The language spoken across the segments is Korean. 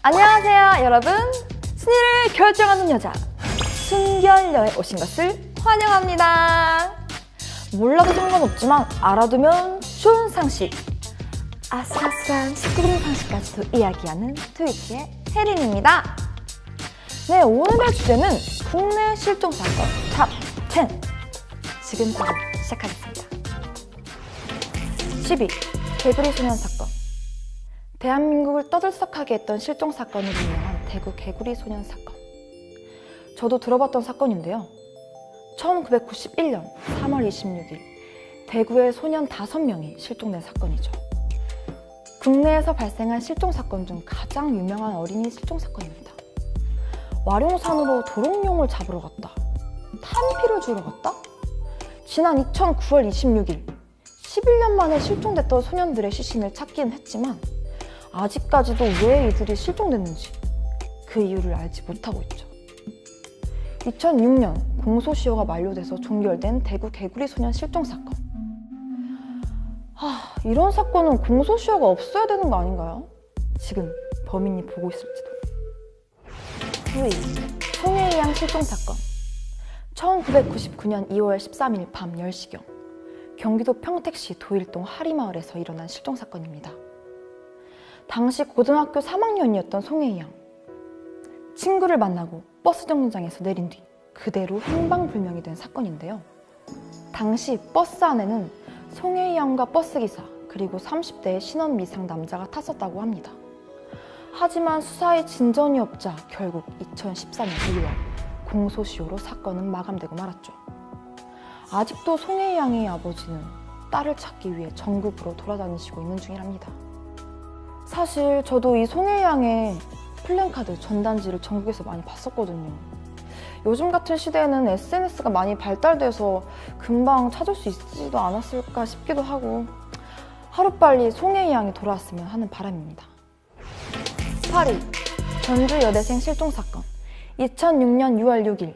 안녕하세요 여러분, 순위를 결정하는 여자 순결녀에 오신 것을 환영합니다. 몰라도 상관없지만 알아두면 좋은 상식, 아슬아슬한 19금 상식까지도 이야기하는 트위치의 혜린입니다. 네, 오늘의 주제는 국내 실종 사건 탑 10. 지금 바로 시작하겠습니다. 10위, 개구리 소년 사건. 대한민국을 떠들썩하게 했던 실종 사건으로 유명한 대구 개구리 소년 사건. 저도 들어봤던 사건인데요. 1991년 3월 26일 대구의 소년 5명이 실종된 사건이죠. 국내에서 발생한 실종 사건 중 가장 유명한 어린이 실종 사건입니다. 와룡산으로 도롱뇽을 잡으러 갔다, 탄피를 주러 갔다? 지난 2009월 26일 11년 만에 실종됐던 소년들의 시신을 찾기는 했지만 아직까지도 왜 이들이 실종됐는지 그 이유를 알지 못하고 있죠. 2006년 공소시효가 만료돼서 종결된 대구 개구리 소년 실종 사건. 이런 사건은 공소시효가 없어야 되는 거 아닌가요? 지금 범인이 보고 있을지도. 9위, 송혜양 실종 사건. 1999년 2월 13일 밤 10시경 경기도 평택시 도일동 하리마을에서 일어난 실종 사건입니다. 당시 고등학교 3학년이었던 송혜이 양. 친구를 만나고 버스 정류장에서 내린 뒤 그대로 행방불명이 된 사건인데요. 당시 버스 안에는 송혜이 양과 버스기사 그리고 30대의 신원 미상 남자가 탔었다고 합니다. 하지만 수사에 진전이 없자 결국 2014년 2월 공소시효로 사건은 마감되고 말았죠. 아직도 송혜이 양의 아버지는 딸을 찾기 위해 전국으로 돌아다니시고 있는 중이랍니다. 사실 저도 이 송혜이 양의 플랜카드, 전단지를 전국에서 많이 봤었거든요. 요즘 같은 시대에는 SNS가 많이 발달돼서 금방 찾을 수 있지도 않았을까 싶기도 하고 하루빨리 송혜이 양이 돌아왔으면 하는 바람입니다. 8위, 전주 여대생 실종 사건. 2006년 6월 6일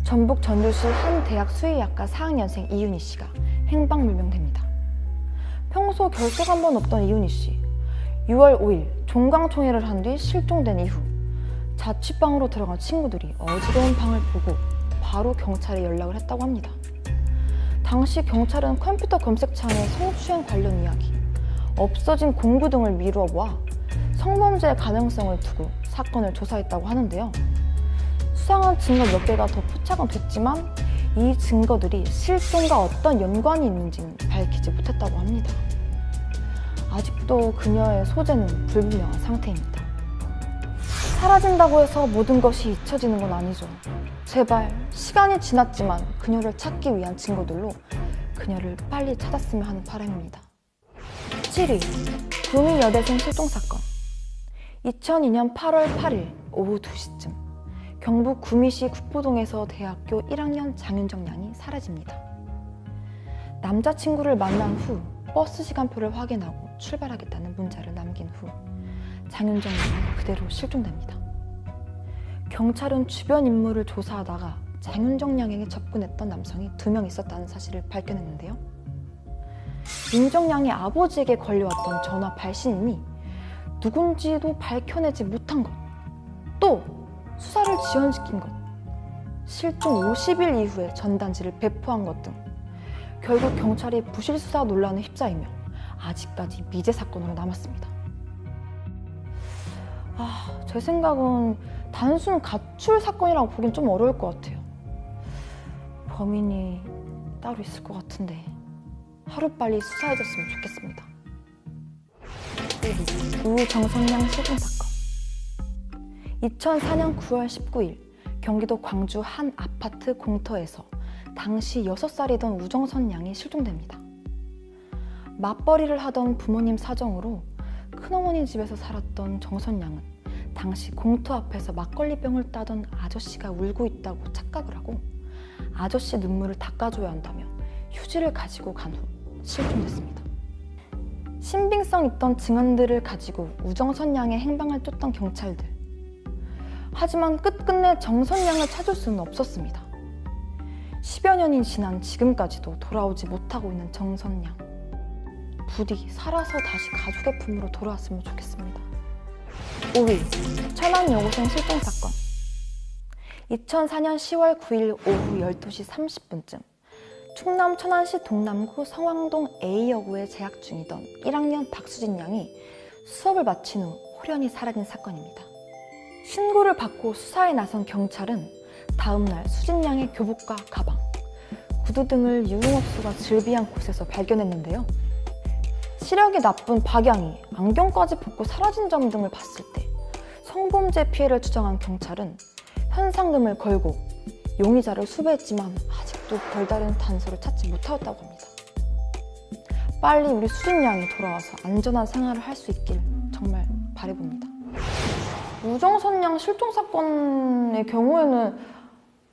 전북 전주시 한 대학 수의학과 4학년생 이윤희 씨가 행방불명됩니다. 평소 결석 한 번 없던 이윤희 씨. 6월 5일 종강총회를 한 뒤 실종된 이후 자취방으로 들어간 친구들이 어지러운 방을 보고 바로 경찰에 연락을 했다고 합니다. 당시 경찰은 컴퓨터 검색창에 성추행 관련 이야기, 없어진 공구 등을 미루어 보아 성범죄의 가능성을 두고 사건을 조사했다고 하는데요. 수상한 증거 몇 개가 더 포착은 됐지만 이 증거들이 실종과 어떤 연관이 있는지는 밝히지 못했다고 합니다. 아직도 그녀의 소재는 불분명한 상태입니다. 사라진다고 해서 모든 것이 잊혀지는 건 아니죠. 제발 시간이 지났지만 그녀를 찾기 위한 증거들로 그녀를 빨리 찾았으면 하는 바람입니다. 7위, 구미 여대생 실종 사건. 2002년 8월 8일 오후 2시쯤 경북 구미시 국포동에서 대학교 1학년 장윤정 양이 사라집니다. 남자친구를 만난 후 버스 시간표를 확인하고 출발하겠다는 문자를 남긴 후 장윤정 양은 그대로 실종됩니다. 경찰은 주변 인물을 조사하다가 장윤정 양에게 접근했던 남성이 2명 있었다는 사실을 밝혀냈는데요. 윤정 양의 아버지에게 걸려왔던 전화 발신인이 누군지도 밝혀내지 못한 것, 또 수사를 지연시킨 것, 실종 50일 이후에 전단지를 배포한 것 등 결국 경찰이 부실수사 논란에 휩싸이며 아직까지 미제 사건으로 남았습니다. 제 생각은 단순 가출 사건이라고 보긴 좀 어려울 것 같아요. 범인이 따로 있을 것 같은데 하루빨리 수사해줬으면 좋겠습니다. 우정선양 실종 사건. 2004년 9월 19일 경기도 광주 한 아파트 공터에서 당시 6살이던 우정선 양이 실종됩니다. 맞벌이를 하던 부모님 사정으로 큰어머니 집에서 살았던 정선 양은 당시 공터 앞에서 막걸리병을 따던 아저씨가 울고 있다고 착각을 하고 아저씨 눈물을 닦아줘야 한다며 휴지를 가지고 간 후 실종됐습니다. 신빙성 있던 증언들을 가지고 우정선 양의 행방을 쫓던 경찰들. 하지만 끝끝내 정선 양을 찾을 수는 없었습니다. 10여 년이 지난 지금까지도 돌아오지 못하고 있는 정선 양. 부디 살아서 다시 가족의 품으로 돌아왔으면 좋겠습니다. 5위, 천안 여고생 실종 사건. 2004년 10월 9일 오후 12시 30분쯤 충남 천안시 동남구 성황동 A여고에 재학 중이던 1학년 박수진 양이 수업을 마친 후 호련히 사라진 사건입니다. 신고를 받고 수사에 나선 경찰은 다음날 수진 양의 교복과 가방, 구두 등을 유흥업소가 즐비한 곳에서 발견했는데요. 시력이 나쁜 박 양이 안경까지 벗고 사라진 점 등을 봤을 때 성범죄 피해를 추정한 경찰은 현상금을 걸고 용의자를 수배했지만 아직도 별다른 단서를 찾지 못하였다고 합니다. 빨리 우리 수진 양이 돌아와서 안전한 생활을 할 수 있길 정말 바라봅니다. 우정선 양 실종 사건의 경우에는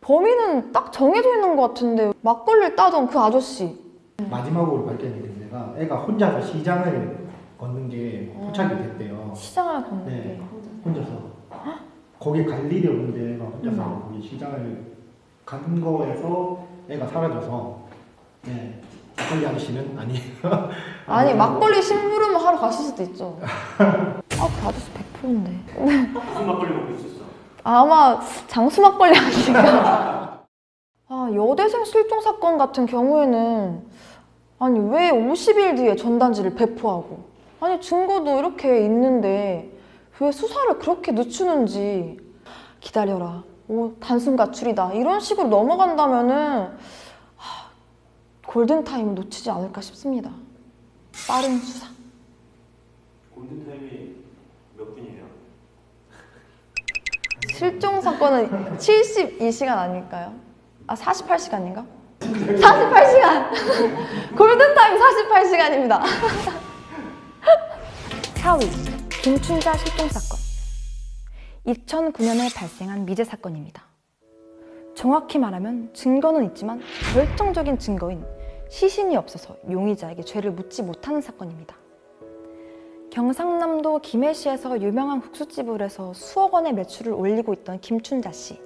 범인은 딱 정해져 있는 것 같은데 막걸리를 따던 그 아저씨. 마지막으로 발견이 된 데가 애가 혼자서 시장을 걷는 게 포착이 됐대요. 시장을 걷는 게 네, 혼자서. 거기 갈 일이 없는데 애가 혼자서 거기 시장을 간 거에서 애가 사라져서 네, 막걸리 아저씨는 아니에요. 아니 막걸리 심부름 하러 갔을 수도 있죠. 그 아저씨 100%인데. 무슨 막걸리 먹고 있었어? 아마 장수 막걸리 아닌가. 여대생 실종 사건 같은 경우에는 아니 왜 50일 뒤에 전단지를 배포하고 아니 증거도 이렇게 있는데 왜 수사를 그렇게 늦추는지. 기다려라, 단순 가출이다 이런 식으로 넘어간다면은 골든타임을 놓치지 않을까 싶습니다. 빠른 수사. 골든타임이 몇 분이에요? 실종 사건은 72시간 아닐까요? 48시간인가? 48시간! 골든타임 48시간입니다. 4위, 김춘자 실종 사건. 2009년에 발생한 미제 사건입니다. 정확히 말하면 증거는 있지만 결정적인 증거인 시신이 없어서 용의자에게 죄를 묻지 못하는 사건입니다. 경상남도 김해시에서 유명한 국수집을 해서 수억 원의 매출을 올리고 있던 김춘자 씨.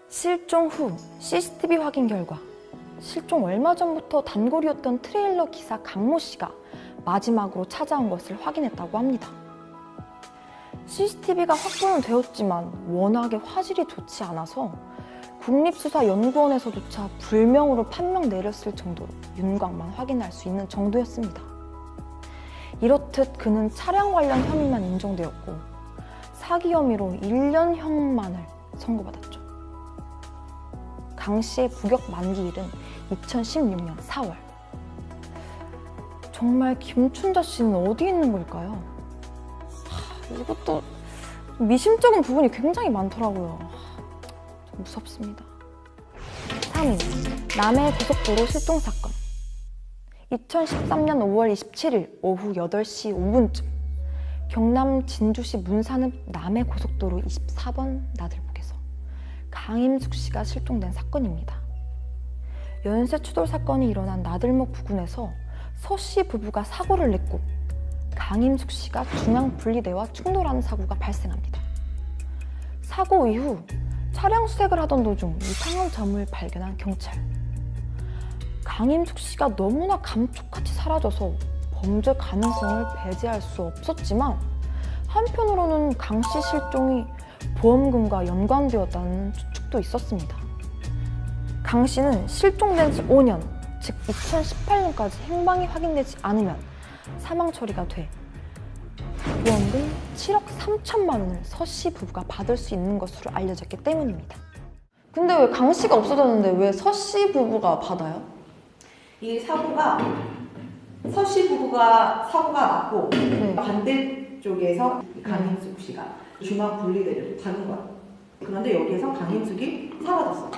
실종 후 CCTV 확인 결과 실종 얼마 전부터 단골이었던 트레일러 기사 강모 씨가 마지막으로 찾아온 것을 확인했다고 합니다. CCTV가 확보는 되었지만 워낙에 화질이 좋지 않아서 국립수사연구원에서조차 불명으로 판명 내렸을 정도로 윤곽만 확인할 수 있는 정도였습니다. 이렇듯 그는 차량 관련 혐의만 인정되었고 사기 혐의로 1년형만을 선고받았죠. 강 씨의 부격 만기일은 2016년 4월. 정말 김춘자 씨는 어디 있는 걸까요? 이것도 미심쩍은 부분이 굉장히 많더라고요. 좀 무섭습니다. 3위, 남해 고속도로 실종 사건. 2013년 5월 27일 오후 8시 5분쯤 경남 진주시 문산읍 남해 고속도로 24번 나들목에서 강임숙 씨가 실종된 사건입니다. 연쇄 추돌 사건이 일어난 나들목 부근에서 서 씨 부부가 사고를 냈고 강임숙 씨가 중앙분리대와 충돌하는 사고가 발생합니다. 사고 이후 차량 수색을 하던 도중 이상한 점을 발견한 경찰. 강임숙 씨가 너무나 감쪽같이 사라져서 범죄 가능성을 배제할 수 없었지만 한편으로는 강 씨 실종이 보험금과 연관되었다는 추측도 있었습니다. 강 씨는 실종된 지 5년, 즉 2018년까지 행방이 확인되지 않으면 사망 처리가 돼 보험금 7억 3천만 원을 서 씨 부부가 받을 수 있는 것으로 알려졌기 때문입니다. 근데 왜 강 씨가 없어졌는데 왜 서 씨 부부가 받아요? 이 사고가 서 씨 부부가 사고가 났고 네. 반대쪽에서 강임숙 씨가 중앙 분리대를 가는 거야. 그런데 여기에서 강임숙이 사라졌어.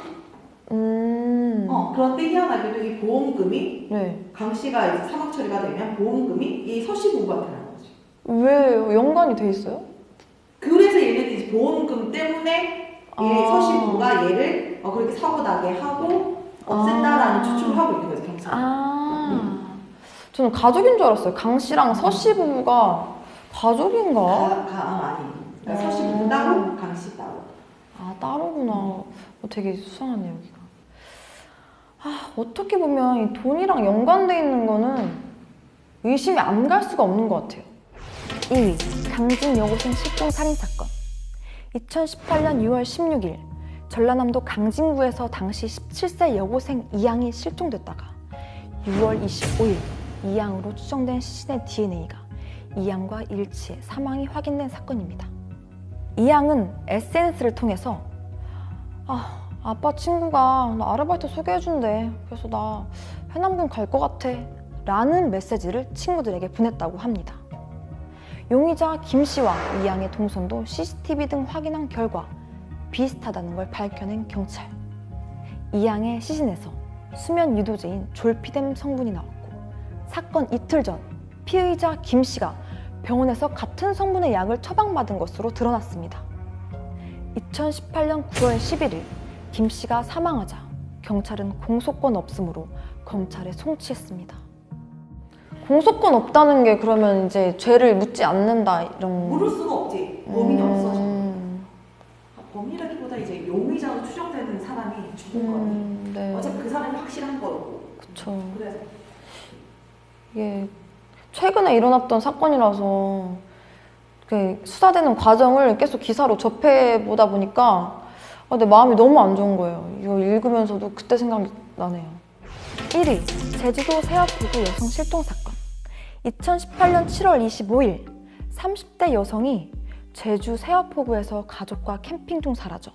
그런데 희한하게도 이 보험금이 네. 강 씨가 이제 사망 처리가 되면 보험금이 이 서 씨 부부한테 가는 거지. 왜 연관이 돼 있어요? 그래서 얘네들이 이제 보험금 때문에 이 서 씨 부부가 얘를 그렇게 사고 나게 하고 없앤다라는 추측을 하고 있는 거지, 경찰은. 저는 가족인 줄 알았어요. 강 씨랑 서 씨 부부가 가족인가? 아니. 그러니까 서 씨 부부 따로, 강 씨 따로. 따로구나. 되게 수상하네, 여기가. 어떻게 보면 이 돈이랑 연관돼 있는 거는 의심이 안 갈 수가 없는 것 같아요. 2위, 당진 여고생 실종 살인사건. 2018년 6월 16일 전라남도 강진구에서 당시 17세 여고생 이양이 실종됐다가 6월 25일 이양으로 추정된 시신의 DNA가 이양과 일치해 사망이 확인된 사건입니다. 이양은 SNS를 통해서 아빠 친구가 나 아르바이트 소개해준대. 그래서 나 해남군 갈 것 같아 라는 메시지를 친구들에게 보냈다고 합니다. 용의자 김 씨와 이양의 동선도 CCTV 등 확인한 결과 비슷하다는 걸 밝혀낸 경찰. 이양의 시신에서 수면 유도제인 졸피뎀 성분이 나왔고 사건 이틀 전 피의자 김 씨가 병원에서 같은 성분의 약을 처방받은 것으로 드러났습니다. 2018년 9월 11일 김 씨가 사망하자 경찰은 공소권 없음으로 검찰에 송치했습니다. 공소권 없다는 게 그러면 이제 죄를 묻지 않는다 이런. 물을 수가 없지. 범인이 없어져. 범인이라기보다 이제 용의자로 추정되는 사람이 죽은 거니. 네. 어차피 그 사람이 확실한 거고. 그쵸. 그래서 이게 최근에 일어났던 사건이라서 수사되는 과정을 계속 기사로 접해보다 보니까 내 마음이 너무 안 좋은 거예요. 이거 읽으면서도 그때 생각이 나네요. 1위, 제주도 세아포구 여성 실종 사건. 2018년 7월 25일 30대 여성이 제주 세아포구에서 가족과 캠핑 중 사라져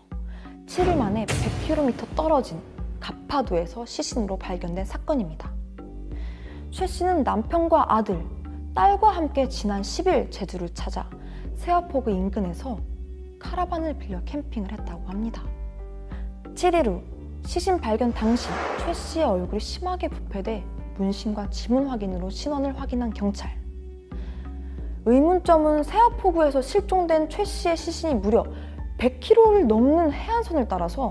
7일 만에 100km 떨어진 가파도에서 시신으로 발견된 사건입니다. 최 씨는 남편과 아들, 딸과 함께 지난 10일 제주를 찾아 세아포구 인근에서 카라반을 빌려 캠핑을 했다고 합니다. 7일 후 시신 발견 당시 최 씨의 얼굴이 심하게 부패돼 문신과 지문 확인으로 신원을 확인한 경찰. 의문점은 세아포구에서 실종된 최 씨의 시신이 무려 100km를 넘는 해안선을 따라서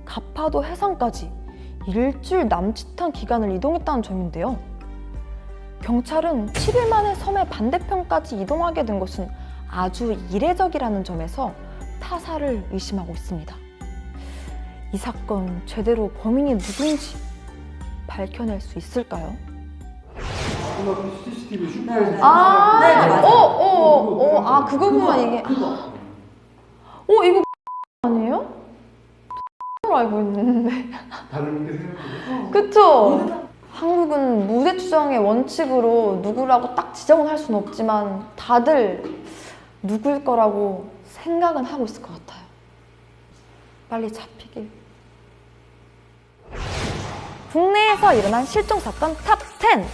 가파도 해상까지 일주일 남짓한 기간을 이동했다는 점인데요. 경찰은 7일 만에 섬의 반대편까지 이동하게 된 것은 아주 이례적이라는 점에서 타사를 의심하고 있습니다. 이 사건 제대로 범인이 누구인지 밝혀낼 수 있을까요? CCTV 슈퍼. 네, 네. 아, 그거구나 이게. 그거. 이거 아니에요? 로 알고 있는데. 다른 게 생각해요. 그쵸? 한국은 무죄 추정의 원칙으로 누구라고 딱 지정은 할 수는 없지만 다들 누구일 거라고 생각은 하고 있을 것 같아요. 빨리 잡히길. 국내에서 일어난 실종 사건 탑 10!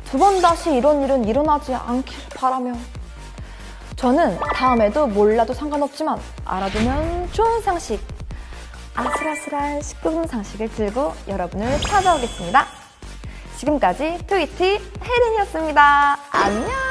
두 번 다시 이런 일은 일어나지 않길 바라며 저는 다음에도 몰라도 상관없지만 알아두면 좋은 상식, 아슬아슬한 19금 상식을 들고 여러분을 찾아오겠습니다. 지금까지 트위티 혜린이었습니다. 안녕!